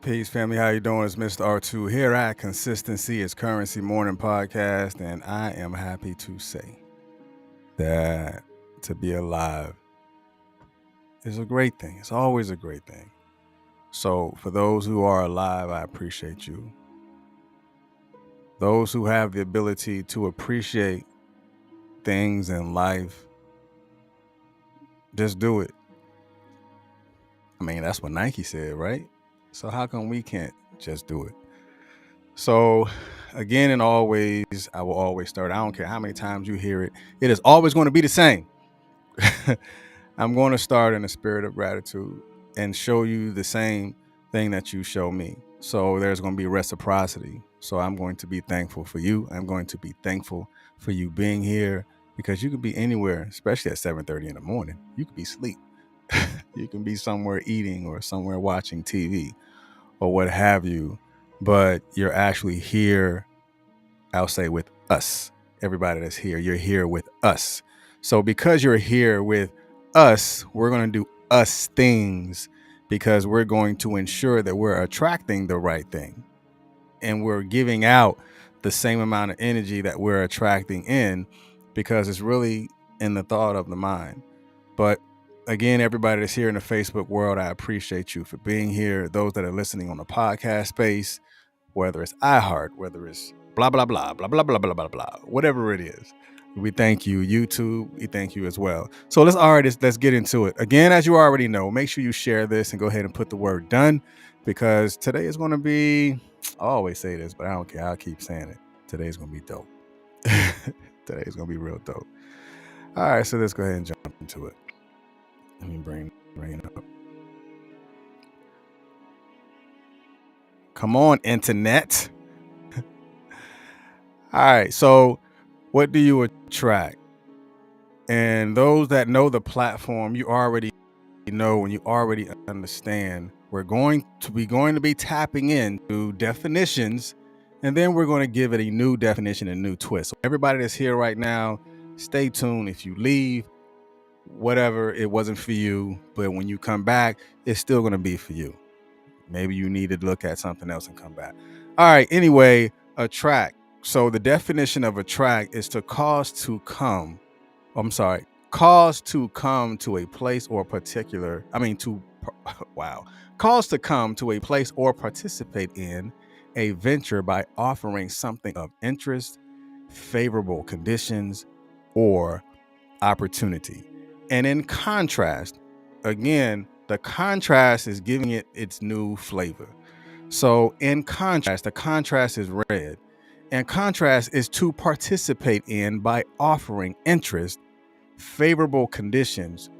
Peace, family. How you doing? It's Mr. R2 here at Consistency is Currency Morning Podcast, and I am happy to say that to be alive is a great thing. It's always a great thing. So, for those who are alive, I appreciate you. Those who have the ability to appreciate things in life, just do it. I mean, that's what Nike said, right? So, how come we can't just do it? So, again and always, I will always start. I don't care how many times you hear it, it is always going to be the same. I'm going to start in a spirit of gratitude and show you the same thing that you show me. So, there's going to be reciprocity. So, I'm going to be thankful for you. I'm going to be thankful for you being here because you could be anywhere, especially at 7:30 in the morning. You could be asleep. You can be somewhere eating or somewhere watching TV or what have you, but you're actually here, I'll say, with us. Everybody that's here, you're here with us. So because you're here with us, we're going to do us things because we're going to ensure that we're attracting the right thing and we're giving out the same amount of energy that we're attracting in because it's really in the thought of the mind. But again, everybody that's here in the Facebook world, I appreciate you for being here. Those that are listening on the podcast space, whether it's iHeart, whether it's blah, blah, blah, blah, blah, blah, blah, blah, blah, whatever it is. We thank you. YouTube, we thank you as well. So let's get into it. Again, as you already know, make sure you share this and go ahead and put the word done because today is going to be, I always say this, but I don't care. I'll keep saying it. Today's going to be dope. Today's going to be real dope. All right, so let's go ahead and jump into it. Let me bring it up. Come on, internet. All right, so what do you attract? And those that know the platform, you already know and you already understand. We're going to be tapping into definitions, and then we're going to give it a new definition, a new twist. So everybody that's here right now, stay tuned. If you leave, whatever, it wasn't for you, but when you come back, it's still going to be for you. Maybe you need to look at something else and come back. All right, anyway, attract. So the definition of attract is to cause to come to a place or cause to come to a place or participate in a venture by offering something of interest, favorable conditions, or opportunity. And in contrast, again, the contrast is giving it its new flavor. So in contrast, the contrast is red. And contrast is to participate in by offering interest, favorable conditions,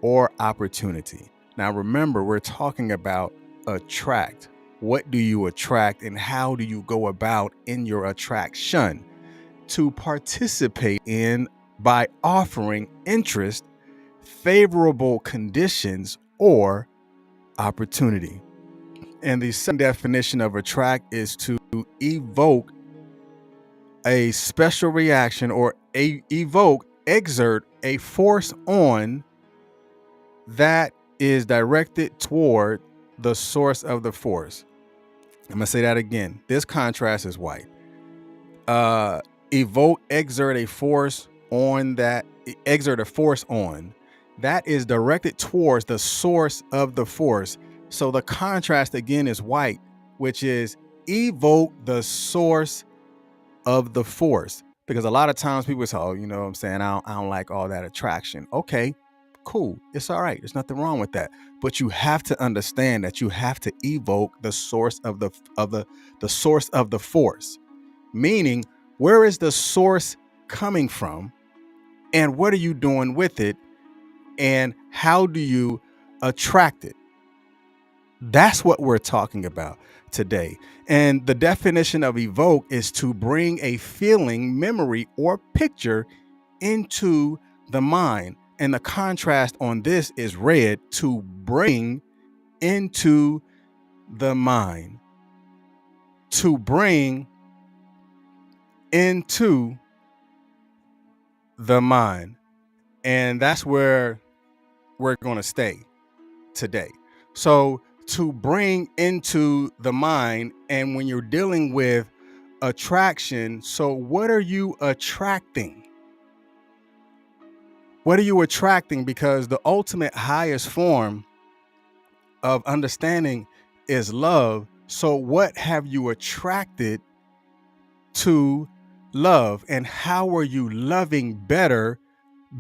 or opportunity. Now remember, we're talking about attract. What do you attract and how do you go about in your attraction? To participate in by offering interest, favorable conditions, or opportunity. And the second definition of attract is to evoke a special reaction or exert a force on that is directed toward the source of the force. I'm going to say that again. This contrast is white. Exert a force on that is directed towards the source of the force. So the contrast again is white, which is evoke the source of the force. Because a lot of times people say, oh, you know what I'm saying? I don't like all that attraction. Okay, cool. It's all right. There's nothing wrong with that. But you have to understand that you have to evoke the source of the source of the force. Meaning, where is the source coming from? And what are you doing with it? And how do you attract it? That's what we're talking about today. And the definition of evoke is to bring a feeling, memory, or picture into the mind. And the contrast on this is red, to bring into the mind. To bring into the mind. And that's where we're going to stay today. So to bring into the mind. And when you're dealing with attraction, so what are you attracting? What are you attracting? Because the ultimate highest form of understanding is love. So what have you attracted to love, and how are you loving better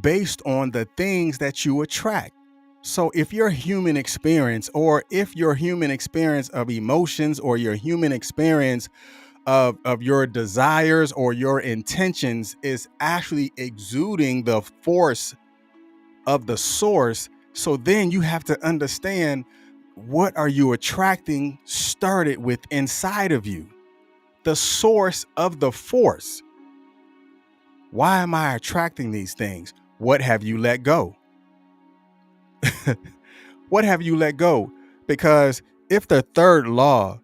based on the things that you attract? So if your human experience, or if your human experience of emotions, or your human experience of your desires or your intentions is actually exuding the force of the source, so then you have to understand, what are you attracting started with inside of you, the source of the force. Why am I attracting these things? What have you let go? What have you let go? Because if the third law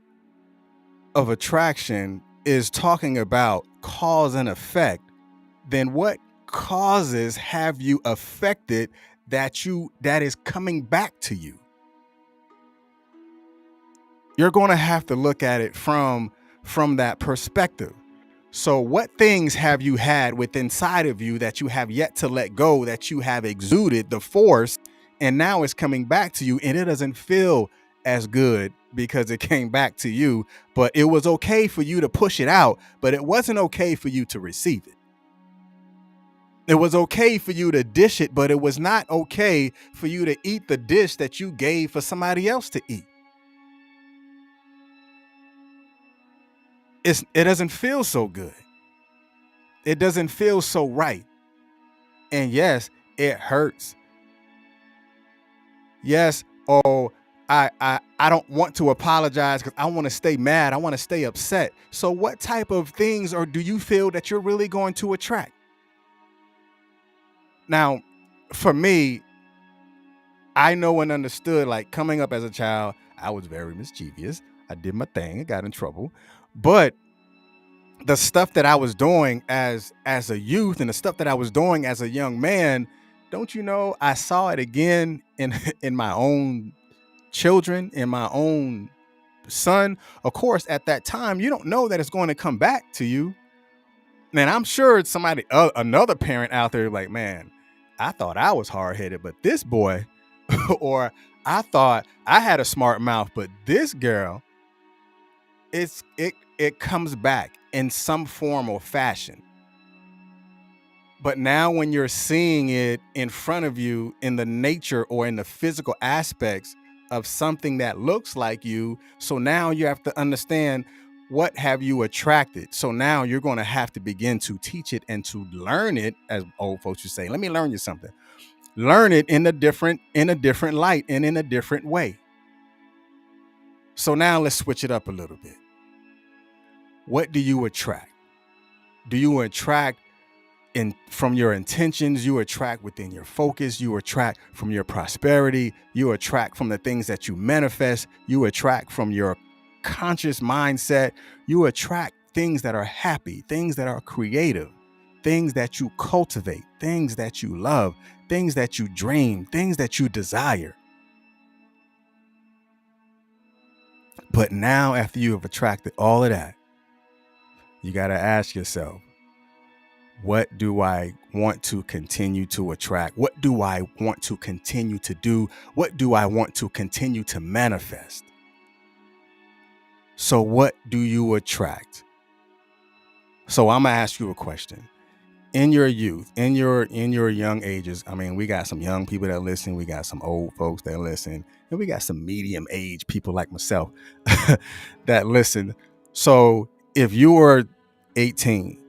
of attraction is talking about cause and effect, then what causes have you affected that is coming back to you? You're going to have to look at it from that perspective. So what things have you had within inside of you that you have yet to let go, that you have exuded the force, and now it's coming back to you, and it doesn't feel as good because it came back to you, but it was okay for you to push it out, but it wasn't okay for you to receive it. It was okay for you to dish it, but it was not okay for you to eat the dish that you gave for somebody else to eat. It doesn't feel so good. It doesn't feel so right. And yes, it hurts. Yes, I don't want to apologize because I want to stay mad. I want to stay upset. So what type of things do you feel that you're really going to attract? Now, for me, I know and understood, like, coming up as a child, I was very mischievous. I did my thing, I got in trouble. But the stuff that I was doing as a youth, and the stuff that I was doing as a young man, don't you know, I saw it again in my own children, in my own son. Of course, at that time, you don't know that it's going to come back to you. And I'm sure it's somebody, another parent out there, like, man, I thought I was hard-headed, but this boy, or I thought I had a smart mouth, but this girl, it comes back in some form or fashion. But now when you're seeing it in front of you in the nature or in the physical aspects of something that looks like you, so now you have to understand, what have you attracted? So now you're going to have to begin to teach it and to learn it, as old folks would say. Let me learn you something. Learn it in a different light and in a different way. So now let's switch it up a little bit. What do you attract? Do you attract from your intentions? You attract within your focus. You attract from your prosperity. You attract from the things that you manifest. You attract from your conscious mindset. You attract things that are happy, things that are creative, things that you cultivate, things that you love, things that you dream, things that you desire. But now, after you have attracted all of that, you got to ask yourself, what do I want to continue to attract? What do I want to continue to do? What do I want to continue to manifest? So what do you attract? So I'm going to ask you a question. In your youth, in your young ages, I mean, we got some young people that listen, we got some old folks that listen, and we got some medium age people like myself that listen. So if you were 18,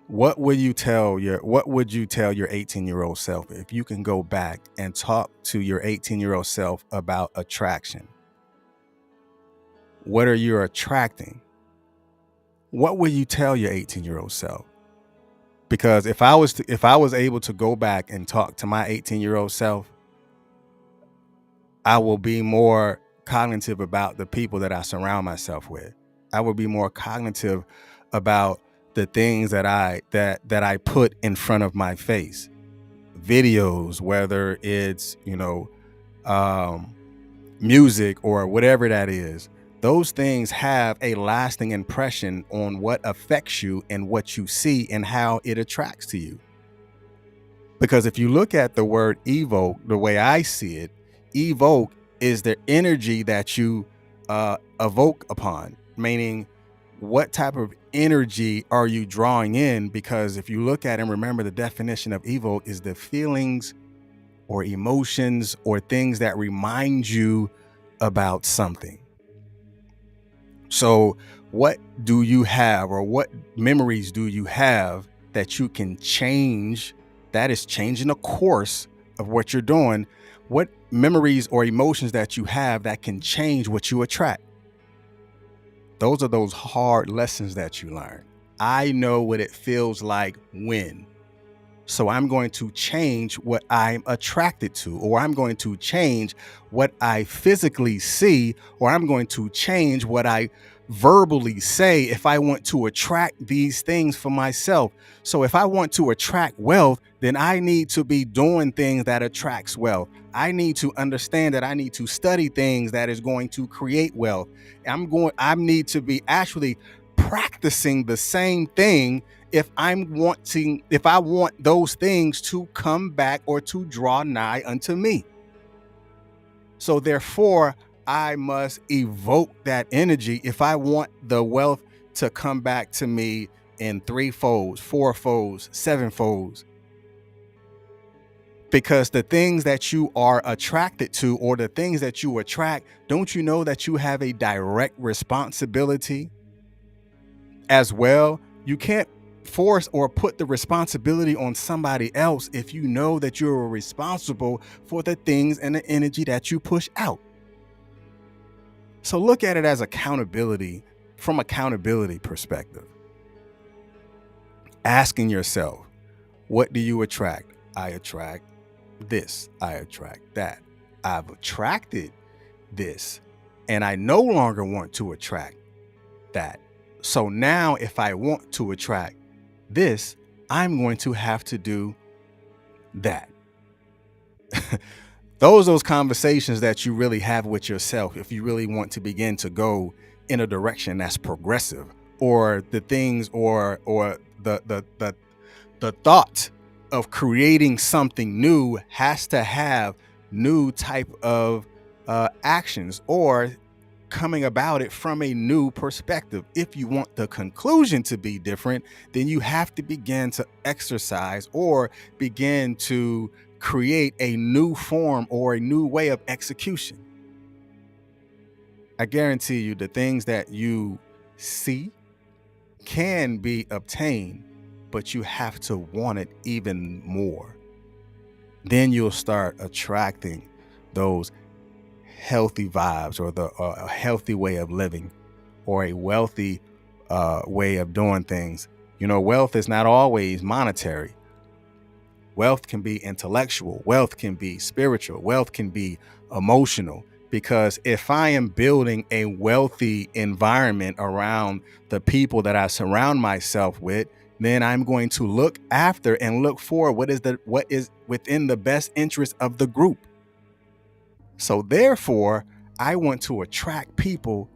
what would you tell your 18-year-old self if you can go back and talk to your 18-year-old self about attraction? What are you attracting? What would you tell your 18-year-old self? Because if I was able to go back and talk to my 18-year-old self, I will be more cognitive about the people that I surround myself with. I will be more cognitive about the things that I put in front of my face. Videos, whether it's, music or whatever that is, those things have a lasting impression on what affects you and what you see and how it attracts to you. Because if you look at the word evoke, the way I see it, evoke is the energy that you evoke upon, meaning what type of energy are you drawing in? Because if you look at and remember, the definition of evoke is the feelings or emotions or things that remind you about something. So what do you have, or what memories do you have that you can change? That is changing the course of what you're doing. What memories or emotions that you have that can change what you attract? Those are those hard lessons that you learn. I know what it feels like when. So I'm going to change what I'm attracted to, or I'm going to change what I physically see, or I'm going to change what I verbally say if I want to attract these things for myself. So if I want to attract wealth, then I need to be doing things that attracts wealth. I need to understand that I need to study things that is going to create wealth. I need to be actually practicing the same thing if I want those things to come back or to draw nigh unto me. So therefore, I must evoke that energy if I want the wealth to come back to me in 3 folds, 4 folds, 7 folds. Because the things that you are attracted to, or the things that you attract, don't you know that you have a direct responsibility as well? You can't force or put the responsibility on somebody else if you know that you're responsible for the things and the energy that you push out. So look at it as accountability, from accountability perspective. Asking yourself, what do you attract? I attract this. I attract that. I've attracted this, and I no longer want to attract that. So now if I want to attract this, I'm going to have to do that. Those conversations that you really have with yourself, if you really want to begin to go in a direction that's progressive, or the things, or the thought of creating something new has to have new type of actions, or coming about it from a new perspective. If you want the conclusion to be different, then you have to begin to exercise or begin to create a new form or a new way of execution. I guarantee you the things that you see can be obtained, but you have to want it even more. Then you'll start attracting those healthy vibes, or a healthy way of living, or a wealthy way of doing things. You know, wealth is not always monetary. Wealth can be intellectual. Wealth can be spiritual. Wealth can be emotional. Because if I am building a wealthy environment around the people that I surround myself with, then I'm going to look after and look for what is within the best interest of the group. So therefore, I want to attract people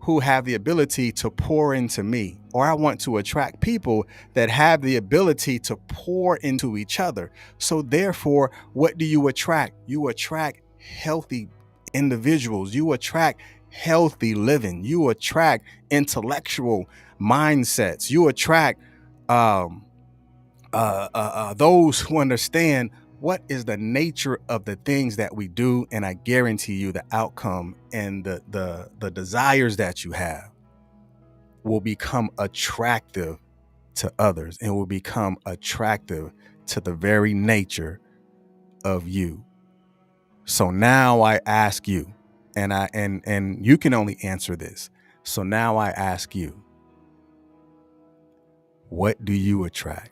who have the ability to pour into me, or I want to attract people that have the ability to pour into each other. So therefore, what do you attract? You attract healthy individuals. You attract healthy living. You attract intellectual mindsets. You attract those who understand what is the nature of the things that we do. And I guarantee you the outcome and the desires that you have will become attractive to others, and will become attractive to the very nature of you. So now I ask you, and you can only answer this. So now I ask you, what do you attract?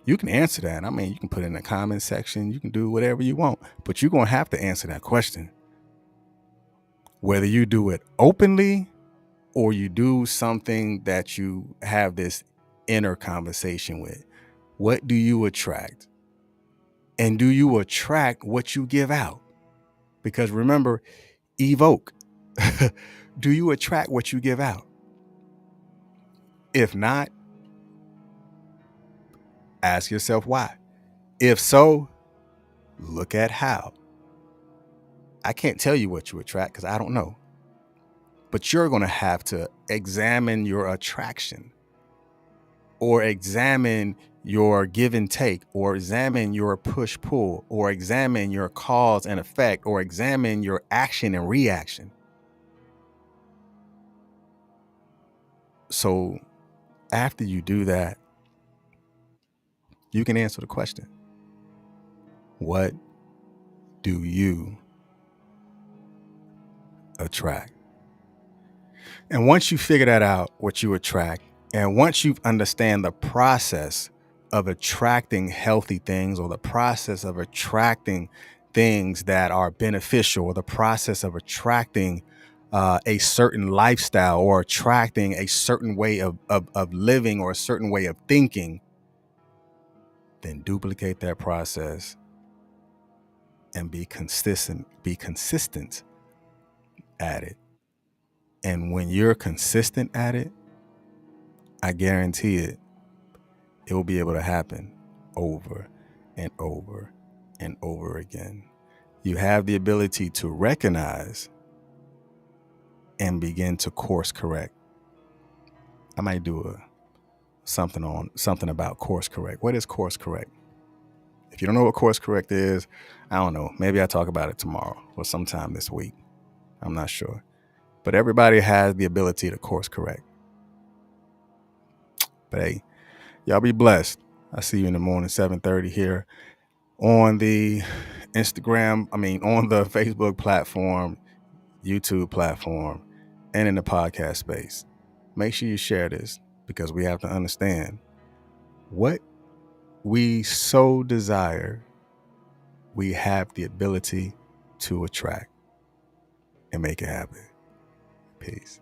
You can answer that. I mean, you can put it in the comment section. You can do whatever you want, but you're going to have to answer that question. Whether you do it openly or you do something that you have this inner conversation with. What do you attract? And do you attract what you give out? Because remember, evoke. Do you attract what you give out? If not, ask yourself why. If so, look at how. I can't tell you what you attract because I don't know. But you're going to have to examine your attraction, or examine your give and take, or examine your push pull, or examine your cause and effect, or examine your action and reaction. So after you do that, you can answer the question, what do you attract? And once you figure that out, what you attract, and once you understand the process of attracting healthy things, or the process of attracting things that are beneficial, or the process of attracting a certain lifestyle, or attracting a certain way of living, or a certain way of thinking, then duplicate that process and be consistent at it. And when you're consistent at it, I guarantee it will be able to happen over and over and over again. You have the ability to recognize and begin to course correct. I might do something about course correct. What is course correct? If you don't know what course correct is, I don't know. Maybe I'll talk about it tomorrow or sometime this week. I'm not sure. But everybody has the ability to course correct. But hey, y'all be blessed. I see you in the morning, 7:30 here on the on the Facebook platform, YouTube platform, and in the podcast space. Make sure you share this, because we have to understand what we so desire, we have the ability to attract and make it happen. Peace.